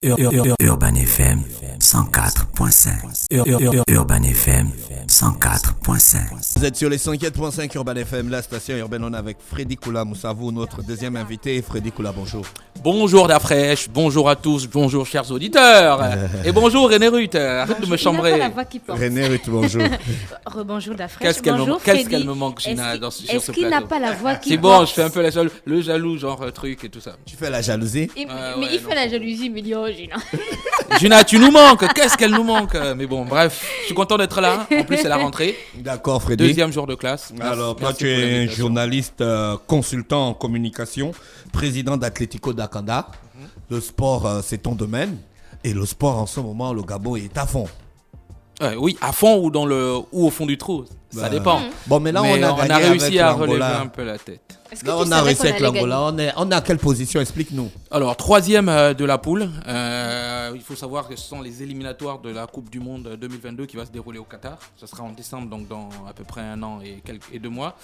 Urban FM 104.5. Urban FM 104.5. Vous êtes sur les 104.5 Urban FM, la station urbaine. On est avec Freddy Koula Moussavou, notre deuxième invité. Freddy Koula, bonjour. Bonjour Dafresh, bonjour à tous, bonjour chers auditeurs. Et bonjour René Ruth, arrête de me chambrer. René Ruth, bonjour. Rebonjour Dafresh, qu'est-ce qu'elle me manque, Gina, sur ce plateau. Est-ce qu'il n'a pas la voix qui porte? C'est bon, je fais un peu le jaloux, genre truc et tout ça. Tu fais la jalousie? Mais il fait la jalousie, mais il dit oh Gina. Gina, tu nous manques, qu'est-ce qu'elle nous manque? Mais bon, bref, je suis content d'être là. En plus, c'est la rentrée. D'accord, Freddy. Deuxième jour de classe. Alors, toi, tu es un journaliste, consultant en communication, président d'Atlético d'Akanda. Le sport, c'est ton domaine. Et le sport, en ce moment, le Gabon est à fond. Oui, à fond ou au fond du trou. Ça dépend. Bon, mais là, on a réussi à relever un peu la tête. Là, on a réussi avec l'Angola. On est à quelle position? Explique-nous. Alors, troisième de la poule. Il faut savoir que ce sont les éliminatoires de la Coupe du Monde 2022 qui va se dérouler au Qatar. Ce sera en décembre, donc dans à peu près un an et 2 mois.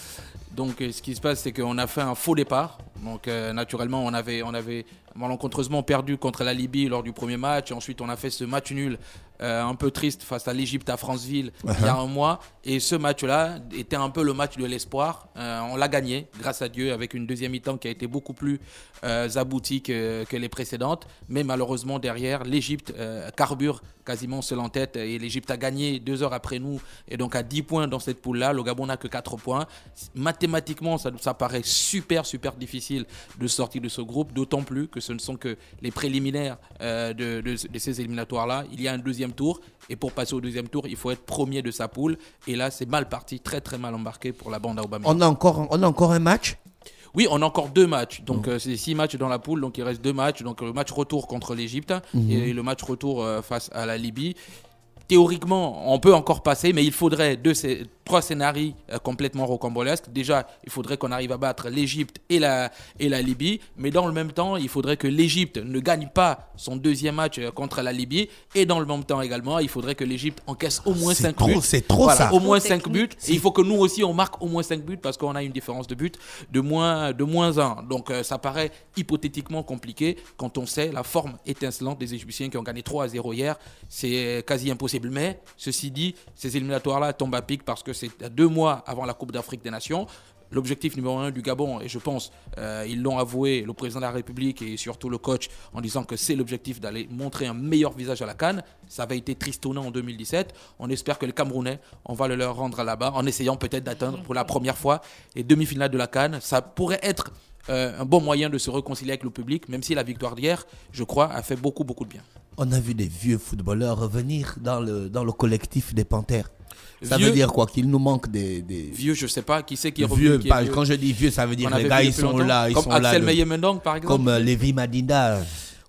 Donc, ce qui se passe, c'est qu'on a fait un faux départ. Donc, naturellement, on avait malencontreusement perdu contre la Libye lors du premier match. Et ensuite, on a fait ce match nul un peu triste face à l'Égypte à Franceville il y a un mois. Et ce match-là était un peu le match de l'espoir. On l'a gagné, grâce à Dieu, avec une deuxième mi-temps qui a été beaucoup plus aboutie que les précédentes. Mais malheureusement, derrière, l'Égypte carbure quasiment seul en tête. Et l'Égypte a gagné 2 heures après nous. Et donc, à 10 points dans cette poule-là, le Gabon n'a que 4 points. Mathématiquement, ça paraît super difficile de sortir de ce groupe. D'autant plus que ce ne sont que les préliminaires de ces éliminatoires-là. Il y a un deuxième tour. Et pour passer au deuxième tour, il faut être premier de sa poule. Et là, c'est mal parti, très mal embarqué pour la bande à Aubameyang. On a encore un match? Oui, on a encore 2 matchs. Donc, c'est 6 matchs dans la poule. Donc, il reste 2 matchs. Donc, le match retour contre l'Égypte et le match retour face à la Libye. Théoriquement, on peut encore passer, mais il faudrait 3 scénarios complètement rocambolesques. Déjà, il faudrait qu'on arrive à battre l'Égypte et la Libye. Mais dans le même temps, il faudrait que l'Égypte ne gagne pas son deuxième match contre la Libye. Et dans le même temps également, il faudrait que l'Égypte encaisse au moins 5 buts. C'est trop ça. Au moins 5 buts. Et il faut que nous aussi, on marque au moins 5 buts parce qu'on a une différence de but de moins 1. Donc, ça paraît hypothétiquement compliqué quand on sait la forme étincelante des Égyptiens qui ont gagné 3-0 hier. C'est quasi impossible. Mais, ceci dit, ces éliminatoires-là tombent à pic parce que c'est 2 mois avant la Coupe d'Afrique des Nations. L'objectif numéro 1 du Gabon, et je pense, ils l'ont avoué, le président de la République et surtout le coach, en disant que c'est l'objectif d'aller montrer un meilleur visage à la CAN. Ça avait été tristonnant en 2017. On espère que les Camerounais, on va le leur rendre là-bas, en essayant peut-être d'atteindre pour la première fois les demi-finales de la CAN. Ça pourrait être un bon moyen de se réconcilier avec le public, même si la victoire d'hier, je crois, a fait beaucoup de bien. On a vu des vieux footballeurs revenir dans le collectif des Panthères. Ça veut dire quoi? Qu'il nous manque des... Vieux, je sais pas. Qui c'est qui est revenu? Vieux. Quand je dis vieux, ça veut dire les gars, ils sont là. Comme Axel Meyer-Mendong, par exemple. Comme Lévi Madinda.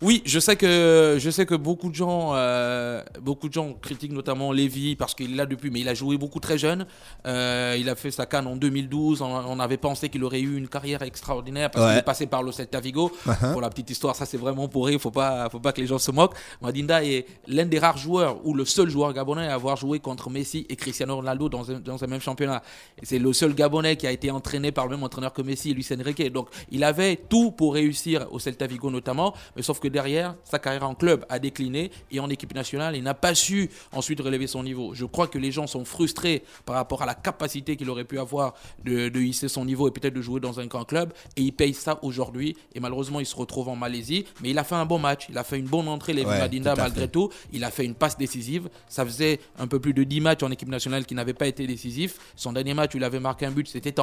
Oui, je sais que beaucoup de gens critiquent notamment Lévy parce qu'il est là depuis, mais il a joué beaucoup très jeune. Il a fait sa CAN en 2012. On avait pensé qu'il aurait eu une carrière extraordinaire parce qu'il est passé par le Celta Vigo. Pour la petite histoire, ça c'est vraiment pour rire. Faut pas que les gens se moquent. Madinda est l'un des rares joueurs ou le seul joueur gabonais à avoir joué contre Messi et Cristiano Ronaldo dans un même championnat. Et c'est le seul Gabonais qui a été entraîné par le même entraîneur que Messi, Luis Enrique. Donc il avait tout pour réussir au Celta Vigo notamment, mais sauf que derrière, sa carrière en club a décliné et en équipe nationale, il n'a pas su ensuite relever son niveau. Je crois que les gens sont frustrés par rapport à la capacité qu'il aurait pu avoir de hisser son niveau et peut-être de jouer dans un grand club, et il paye ça aujourd'hui et malheureusement il se retrouve en Malaisie. Mais il a fait un bon match, il a fait une bonne entrée, Lévi Madinda, malgré tout. Il a fait une passe décisive. Ça faisait un peu plus de 10 matchs en équipe nationale qui n'avaient pas été décisifs. Son dernier match où il avait marqué un but, c'était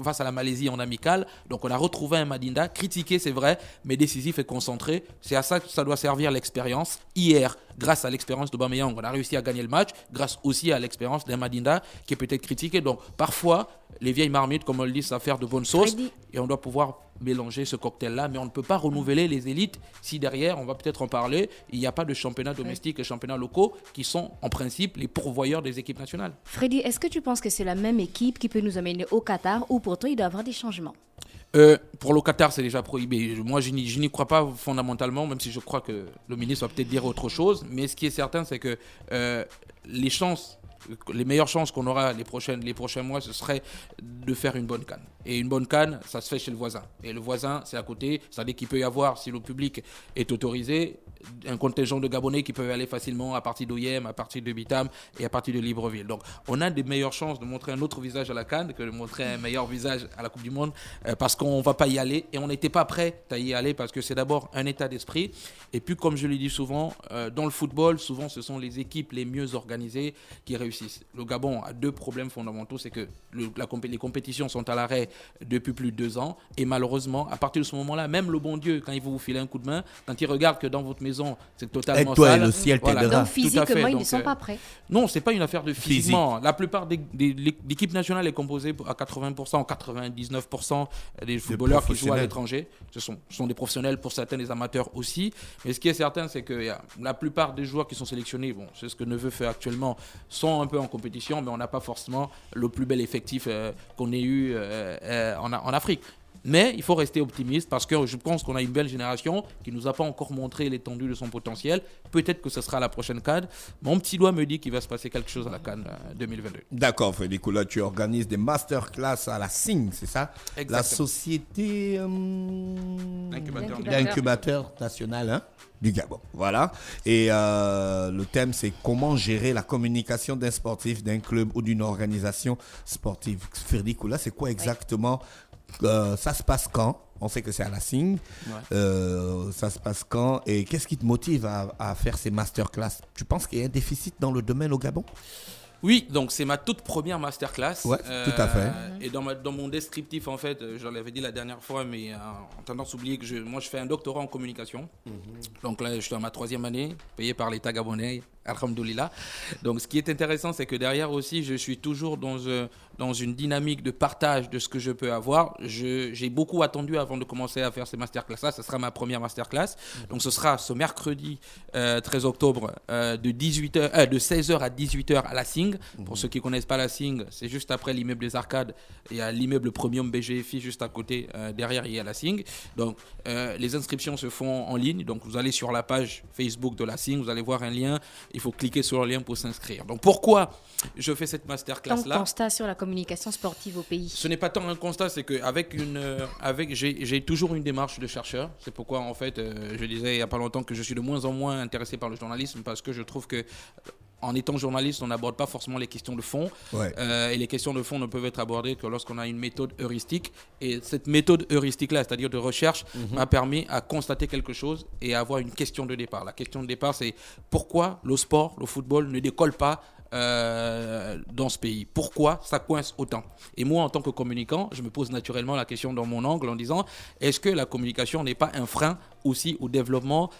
face à la Malaisie en amical. Donc on a retrouvé un Madinda critiqué, c'est vrai, mais décisif et concentré. C'est à ça que ça doit servir l'expérience. Hier, grâce à l'expérience d'Aubameyang, on a réussi à gagner le match, grâce aussi à l'expérience d'un Madinda qui est peut-être critiqué. Donc parfois, les vieilles marmites, comme on le dit, ça faire de bonnes sauces, et on doit pouvoir mélanger ce cocktail-là, mais on ne peut pas renouveler les élites si derrière, on va peut-être en parler, il n'y a pas de championnats domestiques et championnats locaux qui sont en principe les pourvoyeurs des équipes nationales. Freddy, est-ce que tu penses que c'est la même équipe qui peut nous amener au Qatar, ou pour toi il doit y avoir des changements? Pour le Qatar, c'est déjà prohibé. Moi, je n'y crois pas fondamentalement, même si je crois que le ministre va peut-être dire autre chose. Mais ce qui est certain, c'est que les meilleures chances qu'on aura les prochains mois, ce serait de faire une bonne CAN. Et une bonne CAN, ça se fait chez le voisin. Et le voisin, c'est à côté. C'est-à-dire qu'il peut y avoir, si le public est autorisé, un contingent de Gabonais qui peuvent aller facilement à partir d'Oyem, à partir de Bitam et à partir de Libreville. Donc, on a des meilleures chances de montrer un autre visage à la CAN que de montrer un meilleur visage à la Coupe du Monde parce qu'on ne va pas y aller et on n'était pas prêt à y aller parce que c'est d'abord un état d'esprit. Et puis, comme je le dis souvent, dans le football, souvent, ce sont les équipes les mieux organisées qui réussissent. Le Gabon a 2 problèmes fondamentaux. C'est que les compétitions sont à l'arrêt depuis plus de 2 ans. Et malheureusement, à partir de ce moment-là, même le bon Dieu, quand il vous filer un coup de main, quand il regarde que dans votre maison, c'est totalement et toi, sale. Et le ciel t'aidera. Donc physiquement, ils ne sont pas prêts. Non, c'est pas une affaire de physiquement. La plupart l'équipe nationale est composée à 80%, 99% des footballeurs qui jouent à l'étranger. Ce sont des professionnels, pour certains des amateurs aussi. Mais ce qui est certain, c'est que la plupart des joueurs qui sont sélectionnés, bon, c'est ce que Neveu fait actuellement, sont un peu en compétition, mais on n'a pas forcément le plus bel effectif qu'on ait eu en Afrique. Mais il faut rester optimiste parce que je pense qu'on a une belle génération qui ne nous a pas encore montré l'étendue de son potentiel. Peut-être que ce sera la prochaine CAN. Mon petit doigt me dit qu'il va se passer quelque chose à la CAN 2022. D'accord, Frédéric. Là, tu organises des masterclass à la SING, c'est ça? Exactement. La société d'incubateur national du Gabon. Voilà. Et le thème, c'est comment gérer la communication d'un sportif, d'un club ou d'une organisation sportive. Frédéric, là, c'est quoi exactement? Ça se passe quand? On sait que c'est à la SING. Ouais. Ça se passe quand? Et qu'est-ce qui te motive à faire ces masterclass? Tu penses qu'il y a un déficit dans le domaine au Gabon? Oui, donc c'est ma toute première masterclass. Ouais, tout à fait. Et dans mon descriptif, en fait, je l'avais dit la dernière fois, mais en tendance à oublier que moi je fais un doctorat en communication. Donc là, je suis dans ma 3e année, payé par l'État gabonais, alhamdoulilah. Donc ce qui est intéressant, c'est que derrière aussi, je suis toujours dans une dynamique de partage de ce que je peux avoir. J'ai beaucoup attendu avant de commencer à faire ces masterclass-là. Ce sera ma première masterclass. Donc ce sera ce mercredi 13 octobre de 16h à 18h à la SING. Pour ceux qui ne connaissent pas la SING, c'est juste après l'immeuble des Arcades. Il y a l'immeuble Premium BGFI juste à côté. Derrière, il y a la SING. Donc les inscriptions se font en ligne. Donc vous allez sur la page Facebook de la SING, vous allez voir un lien. Il faut cliquer sur le lien pour s'inscrire. Donc pourquoi je fais cette masterclass-là? Ton constat sur la communication sportive au pays. Ce n'est pas tant un constat, c'est qu'avec j'ai toujours une démarche de chercheur. C'est pourquoi en fait, je disais il n'y a pas longtemps que je suis de moins en moins intéressé par le journalisme parce que je trouve que en étant journaliste, on n'aborde pas forcément les questions de fond. Ouais. Et les questions de fond ne peuvent être abordées que lorsqu'on a une méthode heuristique. Et cette méthode heuristique-là, c'est-à-dire de recherche, m'a permis à constater quelque chose et à avoir une question de départ. La question de départ, c'est pourquoi le sport, le football ne décolle pas dans ce pays? Pourquoi ça coince autant? Et moi, en tant que communicant, je me pose naturellement la question dans mon angle en disant, est-ce que la communication n'est pas un frein aussi au développement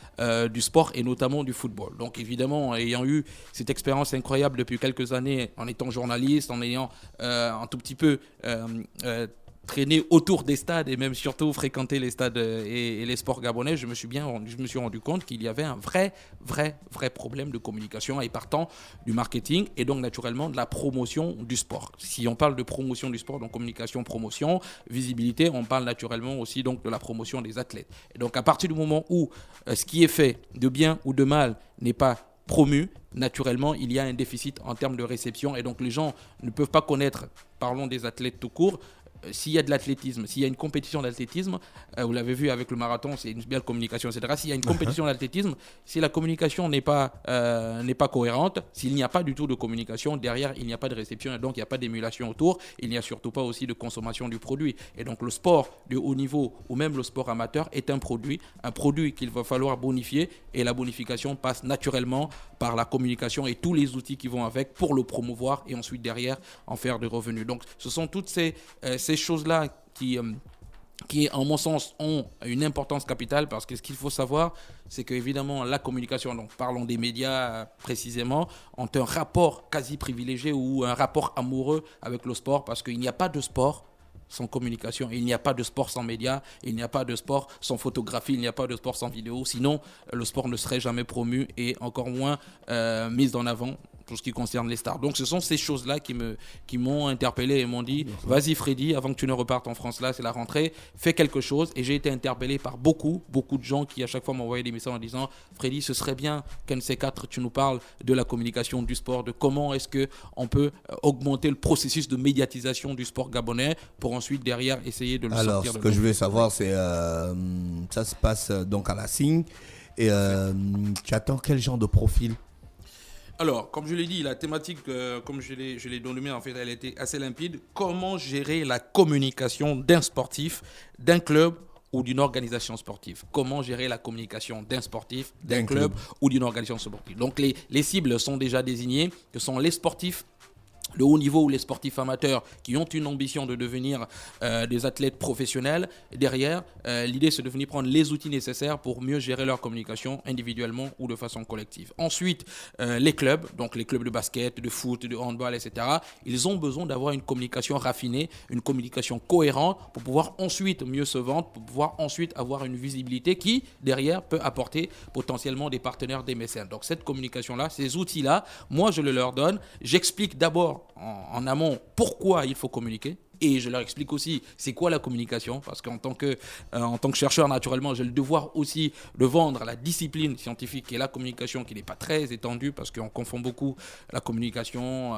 du sport et notamment du football? Donc évidemment, ayant eu cette expérience incroyable depuis quelques années en étant journaliste, en ayant un tout petit peu traîner autour des stades et même surtout fréquenter les stades et les sports gabonais, je me suis rendu compte qu'il y avait un vrai problème de communication et partant du marketing et donc naturellement de la promotion du sport. Si on parle de promotion du sport, donc communication, promotion, visibilité, on parle naturellement aussi donc de la promotion des athlètes. Et donc à partir du moment où ce qui est fait de bien ou de mal n'est pas promu, naturellement, il y a un déficit en termes de réception et donc les gens ne peuvent pas connaître, parlons des athlètes tout court, s'il y a de l'athlétisme, s'il y a une compétition d'athlétisme, vous l'avez vu avec le marathon, c'est une belle communication, etc. S'il y a une compétition d'athlétisme, si la communication n'est pas cohérente, s'il n'y a pas du tout de communication, derrière, il n'y a pas de réception et donc il n'y a pas d'émulation autour, il n'y a surtout pas aussi de consommation du produit. Et donc le sport de haut niveau ou même le sport amateur est un produit qu'il va falloir bonifier et la bonification passe naturellement par la communication et tous les outils qui vont avec pour le promouvoir et ensuite derrière en faire des revenus. Donc ce sont toutes ces choses-là qui, en mon sens, ont une importance capitale parce que ce qu'il faut savoir, c'est qu'évidemment, la communication, donc parlons des médias précisément, ont un rapport quasi privilégié ou un rapport amoureux avec le sport parce qu'il n'y a pas de sport sans communication, il n'y a pas de sport sans médias, il n'y a pas de sport sans photographie, il n'y a pas de sport sans vidéo, sinon le sport ne serait jamais promu et encore moins mis en avant tout ce qui concerne les stars. Donc ce sont ces choses-là qui m'ont interpellé et m'ont dit vas-y Freddy, avant que tu ne repartes en France, là c'est la rentrée, fais quelque chose. Et j'ai été interpellé par beaucoup de gens qui à chaque fois m'envoyaient des messages en disant Freddy, ce serait bien qu'un de ces quatre tu nous parles de la communication du sport, de comment est-ce qu'on peut augmenter le processus de médiatisation du sport gabonais pour ensuite derrière essayer de le sortir. Alors ce que je veux savoir c'est ça se passe donc à la Signe et tu attends quel genre de profil? Alors, comme je l'ai dit, la thématique, comme je l'ai dénommée, en fait, elle était assez limpide. Comment gérer la communication d'un sportif, d'un club ou d'une organisation sportive? Comment gérer la communication d'un sportif, d'un club ou d'une organisation sportive? Donc, les cibles sont déjà désignées, que sont les sportifs de haut niveau ou les sportifs amateurs qui ont une ambition de devenir des athlètes professionnels. Derrière, l'idée c'est de venir prendre les outils nécessaires pour mieux gérer leur communication individuellement ou de façon collective. Ensuite, les clubs, donc les clubs de basket, de foot, de handball, etc., ils ont besoin d'avoir une communication raffinée, une communication cohérente pour pouvoir ensuite mieux se vendre, pour pouvoir ensuite avoir une visibilité qui, derrière, peut apporter potentiellement des partenaires, des mécènes. Donc cette communication-là, ces outils-là, moi je le leur donne. J'explique d'abord en amont pourquoi il faut communiquer et je leur explique aussi c'est quoi la communication parce qu'en tant que chercheur naturellement j'ai le devoir aussi de vendre la discipline scientifique et la communication qui n'est pas très étendue parce qu'on confond beaucoup la communication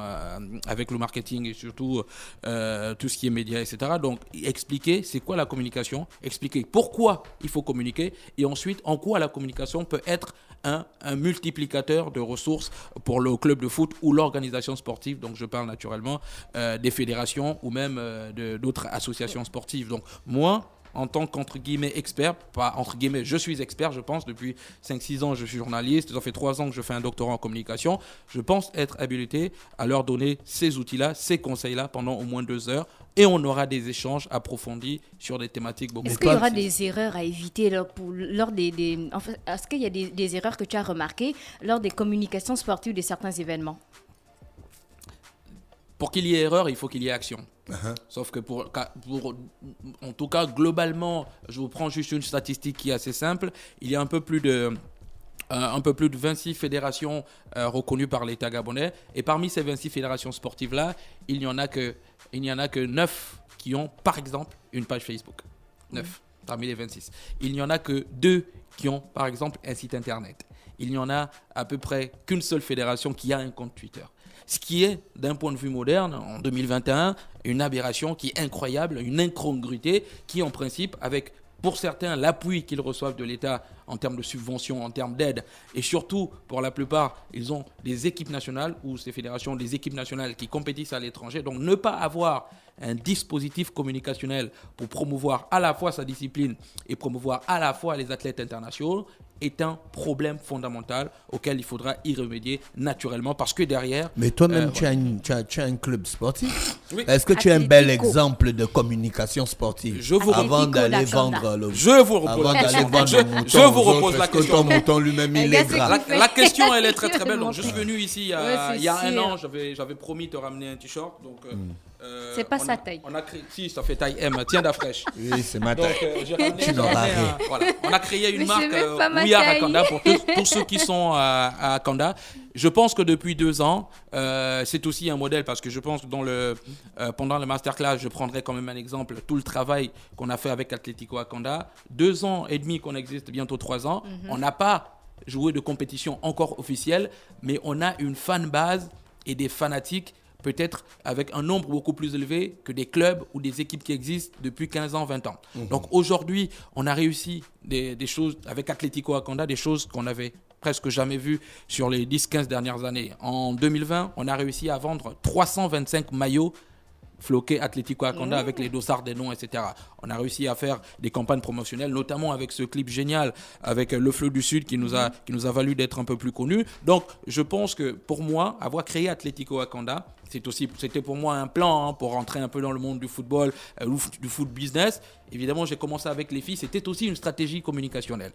avec le marketing et surtout tout ce qui est médias, etc. Donc expliquer c'est quoi la communication, expliquer pourquoi il faut communiquer et ensuite en quoi la communication peut être un multiplicateur de ressources pour le club de foot ou l'organisation sportive. Donc je parle naturellement des fédérations ou même d'autres associations sportives. Donc moi, en tant qu'entre guillemets expert, pas entre guillemets, je suis expert, je pense, depuis 5-6 ans je suis journaliste, ça fait 3 ans que je fais un doctorat en communication, je pense être habilité à leur donner ces outils-là, ces conseils-là pendant au moins 2 heures et on aura des échanges approfondis sur des thématiques beaucoup plus Est-ce qu'il y aura des erreurs à éviter lors des en fait, est-ce qu'il y a des erreurs que tu as remarquées lors des communications sportives de certains événements? Pour qu'il y ait erreur, il faut qu'il y ait action. Sauf que en tout cas, globalement, je vous prends juste une statistique qui est assez simple. Il y a un peu plus de 26 fédérations reconnues par l'État gabonais. Et parmi ces 26 fédérations sportives-là, il n'y en a que 9 qui ont, par exemple, une page Facebook. 9 parmi les 26. Il n'y en a que 2 qui ont, par exemple, un site Internet. Il n'y en a à peu près qu'une seule fédération qui a un compte Twitter. Ce qui est, d'un point de vue moderne, en 2021, une aberration qui est incroyable, une incongruité qui, en principe, avec pour certains l'appui qu'ils reçoivent de l'État en termes de subventions, en termes d'aide, et surtout, pour la plupart, ils ont des équipes nationales ou ces fédérations, des équipes nationales qui compétissent à l'étranger. Donc, ne pas avoir un dispositif communicationnel pour promouvoir à la fois sa discipline et promouvoir à la fois les athlètes internationaux est un problème fondamental auquel il faudra y remédier naturellement parce que derrière... Mais toi-même, tu as un club sportif. Oui. Est-ce que tu es un bel exemple de communication sportive avant d'aller vendre le... Je vous repose la question. Ton mouton lui-même, il est gras. La question, elle est très très belle. Donc, je suis venu ici il y a 1 an. J'avais promis de te ramener un t-shirt. Donc, c'est pas sa taille. On a créé, si, ça fait taille M. Tiens, da fraîche. Oui, c'est ma taille. Donc, tu n'auras rien. Voilà. On a créé une marque We Are Akanda pour tous ceux qui sont à Akanda. Je pense que depuis 2 ans, c'est aussi un modèle parce que je pense que pendant le masterclass, je prendrai quand même un exemple, tout le travail qu'on a fait avec Atlético Akanda. 2 ans et demi qu'on existe, bientôt 3 ans. On n'a pas joué de compétition encore officielle, mais on a une fan base et des fanatiques peut-être avec un nombre beaucoup plus élevé que des clubs ou des équipes qui existent depuis 15 ans, 20 ans. Donc aujourd'hui, on a réussi des choses avec Atlético Akanda, des choses qu'on n'avait presque jamais vues sur les 10-15 dernières années. En 2020, on a réussi à vendre 325 maillots floqué Atlético Akanda avec les dossards des noms, etc. On a réussi à faire des campagnes promotionnelles, notamment avec ce clip génial avec Le Fleu du Sud qui nous a valu d'être un peu plus connus. Donc, je pense que pour moi, avoir créé Atlético Akanda, c'était pour moi un plan pour rentrer un peu dans le monde du football, du foot business. Évidemment, j'ai commencé avec les filles. C'était aussi une stratégie communicationnelle.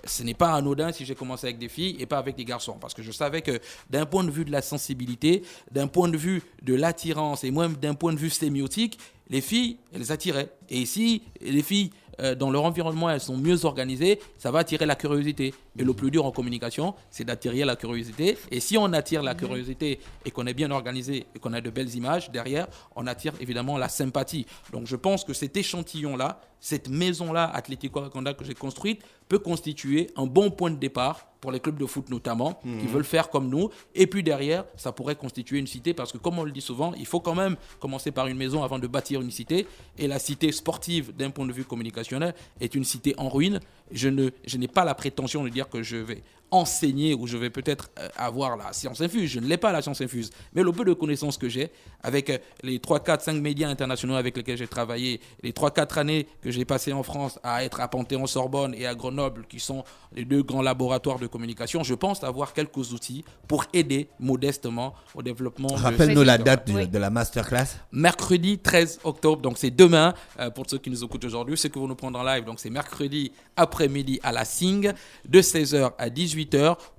Ce n'est pas anodin si j'ai commencé avec des filles et pas avec des garçons. Parce que je savais que d'un point de vue de la sensibilité, d'un point de vue de l'attirance et même d'un point de vue sémiotique, les filles, elles attiraient. Et si les filles dans leur environnement, elles sont mieux organisées, ça va attirer la curiosité. Et le plus dur en communication, c'est d'attirer la curiosité. Et si on attire la curiosité et qu'on est bien organisé et qu'on a de belles images derrière, on attire évidemment la sympathie. Donc je pense que cet échantillon-là, cette maison-là, Atlético Acanda, que j'ai construite, peut constituer un bon point de départ pour les clubs de foot notamment, qui veulent faire comme nous. Et puis derrière, ça pourrait constituer une cité, parce que comme on le dit souvent, il faut quand même commencer par une maison avant de bâtir une cité. Et la cité sportive, d'un point de vue communicationnel, est une cité en ruine. Je n'ai pas la prétention de dire que je vais enseigner ou je vais peut-être avoir la science infuse. Je ne l'ai pas, la science infuse. Mais le peu de connaissances que j'ai, avec les 3, 4, 5 médias internationaux avec lesquels j'ai travaillé, les 3, 4 années que j'ai passées en France à être à Panthéon-Sorbonne et à Grenoble, qui sont les 2 grands laboratoires de communication, je pense avoir quelques outils pour aider modestement au développement. Rappelle-nous la date de la masterclass. Mercredi 13 octobre, donc c'est demain, pour ceux qui nous écoutent aujourd'hui, ceux qui vont nous prendre en live, donc c'est mercredi après-midi à la SING, de 16h à 18h.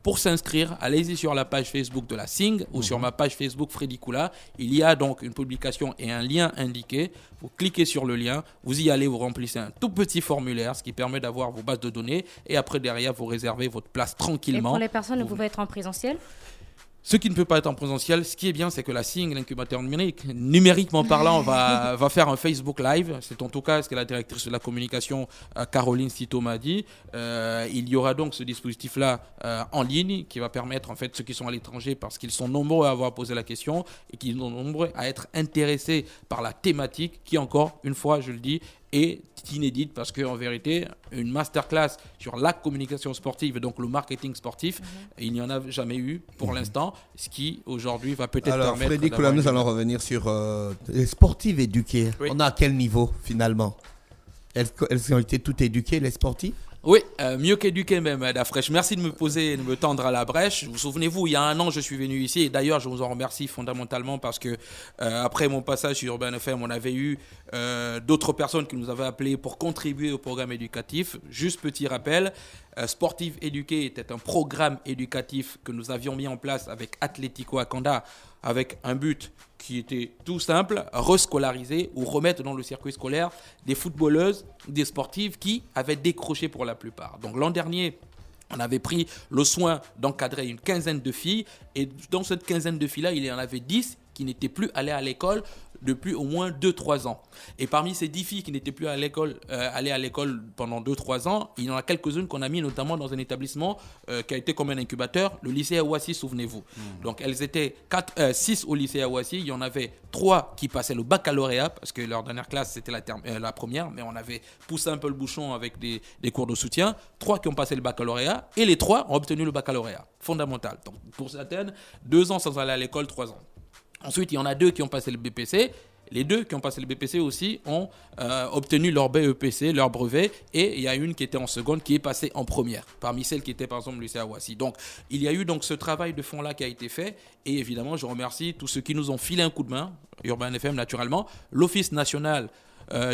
Pour s'inscrire, allez-y sur la page Facebook de la SING ou sur ma page Facebook Freddy Koula. Il y a donc une publication et un lien indiqué. Vous cliquez sur le lien, vous y allez, vous remplissez un tout petit formulaire, ce qui permet d'avoir vos bases de données. Et après, derrière, vous réservez votre place tranquillement. Et pour les personnes qui pouvaient être en présentiel? Ce qui ne peut pas être en présentiel, ce qui est bien, c'est que la SING, l'incubateur numérique, numériquement parlant, va faire un Facebook Live. C'est en tout cas ce que la directrice de la communication, Caroline Cito, m'a dit. Il y aura donc ce dispositif-là en ligne qui va permettre, en fait, ceux qui sont à l'étranger, parce qu'ils sont nombreux à avoir posé la question et qui sont nombreux à être intéressés par la thématique qui, encore une fois, je le dis, est inédite, parce qu'en vérité, une masterclass sur la communication sportive et donc le marketing sportif, il n'y en a jamais eu pour l'instant, ce qui aujourd'hui va peut-être permettre... Alors Freddy Koula, nous allons revenir sur les sportifs éduqués. Oui. On est à quel niveau finalement? Elles ont été toutes éduquées, les sportifs? Oui, mieux qu'éduqué même, Dafresh. Merci de me tendre à la brèche. Vous souvenez-vous, il y a un an, je suis venu ici, et d'ailleurs, je vous en remercie fondamentalement parce que après mon passage sur Urban FM, on avait eu d'autres personnes qui nous avaient appelés pour contribuer au programme éducatif. Juste petit rappel, Sportif Éduqué était un programme éducatif que nous avions mis en place avec Atlético Acanda, avec un but qui était tout simple, rescolariser ou remettre dans le circuit scolaire des footballeuses, des sportives qui avaient décroché pour la plupart. Donc l'an dernier, on avait pris le soin d'encadrer une quinzaine de filles, et dans cette quinzaine de filles-là, il y en avait 10 qui n'étaient plus allées à l'école depuis au moins 2-3 ans. Et parmi ces 10 filles qui n'étaient plus allées à l'école pendant 2-3 ans, il y en a quelques-unes qu'on a mis notamment dans un établissement qui a été comme un incubateur, le lycée Awassi, souvenez-vous. Donc elles étaient 6 au lycée Awassi, il y en avait 3 qui passaient le baccalauréat, parce que leur dernière classe c'était la première, mais on avait poussé un peu le bouchon avec des cours de soutien. 3 qui ont passé le baccalauréat, et les 3 ont obtenu le baccalauréat, fondamental. Donc pour certaines, 2 ans sans aller à l'école, 3 ans. Ensuite, il y en a 2 qui ont passé le BPC. Les 2 qui ont passé le BPC aussi ont obtenu leur BEPC, leur brevet. Et il y a une qui était en seconde qui est passée en première, parmi celles qui étaient par exemple au lycée Awassi. Donc, il y a eu donc ce travail de fond-là qui a été fait. Et évidemment, je remercie tous ceux qui nous ont filé un coup de main, Urban FM naturellement, l'Office national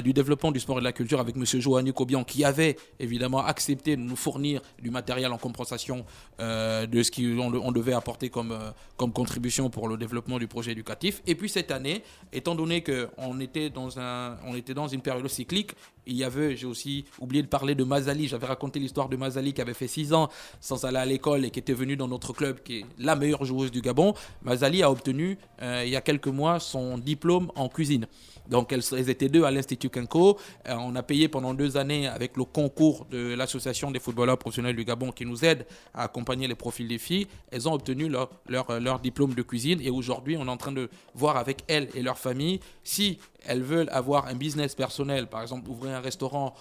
du développement du sport et de la culture avec M. Joanny Kobian, qui avait évidemment accepté de nous fournir du matériel en compensation de ce qu'on devait apporter comme contribution pour le développement du projet éducatif. Et puis cette année, étant donné qu'on était dans une période cyclique, j'ai aussi oublié de parler de Mazali. J'avais raconté l'histoire de Mazali qui avait fait 6 ans sans aller à l'école et qui était venue dans notre club, qui est la meilleure joueuse du Gabon. Mazali a obtenu il y a quelques mois son diplôme en cuisine. Donc elles étaient 2 à l'Institut Kenko. On a payé pendant 2 années avec le concours de l'Association des footballeurs professionnels du Gabon qui nous aide à accompagner les profils des filles. Elles ont obtenu leur diplôme de cuisine, et aujourd'hui on est en train de voir avec elles et leur famille si elles veulent avoir un business personnel, par exemple ouvrir un restaurant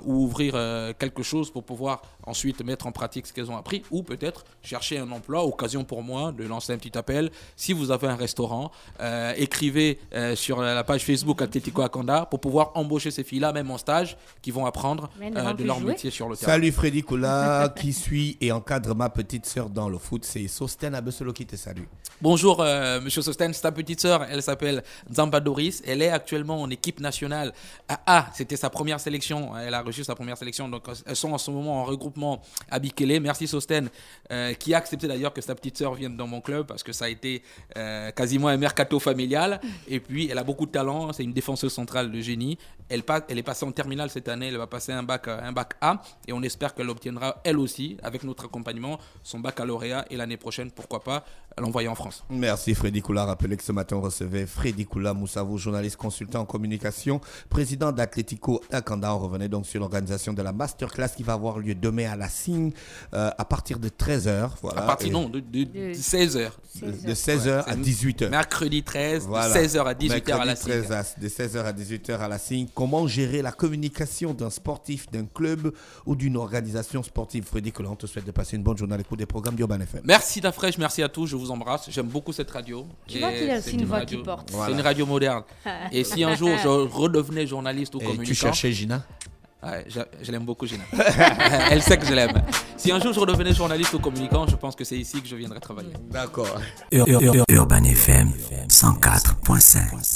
ou ouvrir quelque chose pour pouvoir ensuite mettre en pratique ce qu'elles ont appris, ou peut-être chercher un emploi. Occasion pour moi de lancer un petit appel. Si vous avez un restaurant, écrivez sur la page Facebook Atlético Acanda pour pouvoir embaucher ces filles-là, même en stage, qui vont apprendre de leur métier sur le terrain. Salut Freddy Koula, qui suit et encadre ma petite sœur dans le foot. C'est Sosten Abesolo qui te salue. Bonjour Monsieur Sosten, sa petite sœur, elle s'appelle Zamba Doris. Elle est actuellement en équipe nationale. C'était sa sa première sélection. Elle a reçu sa première sélection. Donc, elles sont en ce moment en regroupement à Bikele. Merci Sosten, qui a accepté d'ailleurs que sa petite sœur vienne dans mon club parce que ça a été quasiment un mercato familial. Et puis, elle a beaucoup de talent. C'est une défenseuse centrale de génie. Elle est passée en terminale cette année. Elle va passer un bac A. Et on espère qu'elle obtiendra, elle aussi, avec notre accompagnement, son baccalauréat. Et l'année prochaine, pourquoi pas, l'envoyer en France. Merci Freddy Koula. Rappelez que ce matin, on recevait Freddy Koula Moussavou, journaliste consultant en communication, président d'Atlético Akanda. On revenait donc sur l'organisation de la masterclass qui va avoir lieu demain à la Signe à partir de 13h. Voilà. À partir, de 16h. De 16h à 18h. Mercredi 13, voilà. de 16h à 18h à la Signe. De 16h à 18h à la Signe. Comment gérer la communication d'un sportif, d'un club ou d'une organisation sportive? Freddy Koula, on te souhaite de passer une bonne journée à l'écoute des programmes d'Urban FM. Merci Dafresh, merci à tous, je vous embrasse. J'aime beaucoup cette radio. Tu vois qu'il a aussi une voix qui porte. C'est une radio moderne. Et si un jour je redevenais journaliste ou communicant... Tu cherchais Gina? Ouais, je l'aime beaucoup, Gina. Elle sait que je l'aime. Si un jour je redevenais journaliste ou communicant, je pense que c'est ici que je viendrai travailler. D'accord. Urban FM 104.5.